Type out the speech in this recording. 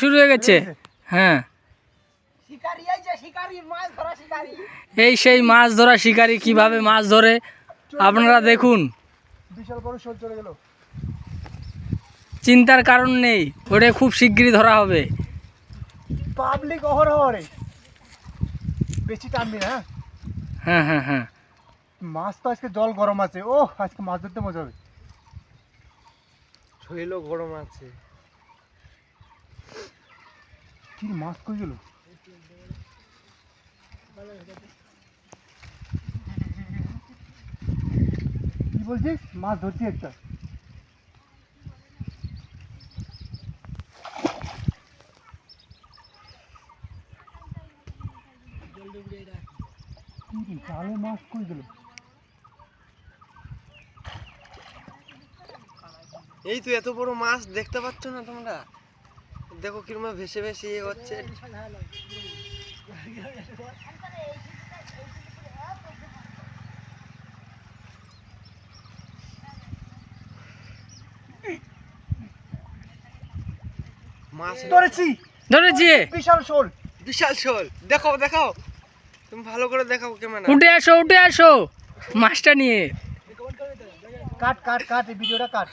শুরু হয়ে গেছে হ্যাঁ এই সেই মাছ ধরা শিকারি কিভাবে মাছ ধরে আপনারা দেখুন। বিশাল বড় শোল চলে গেল। চিন্তার কারণ নেই, ওটা খুব শিগগিরই ধরা হবে। পাবলিক অহরহরে বেশি টানবি না। হ্যাঁ হ্যাঁ হ্যাঁ মাছ তো আজকে জল গরম আছে। ও আজকে মাছ ধরতে মজা হবে। শরীরও গরম আছে। কি মাছ কই গেল? কি বলছিস? মাছ ধরছি একটা। জালে মাছ কই গেল? এই তো এত বড় মাছ দেখতে পাচ্ছ না তোমরা? দেখো কিরকম ভেসে ভেসে হচ্ছে। মাছ ধরেছি ধরেছি বিশাল শোল। বিশাল শোল। দেখাও দেখাও, তুমি ভালো করে দেখাও ক্যামেরা। উঠে আসো মাছটা নিয়ে। কাট কাট কাট, এই ভিডিওটা কাট।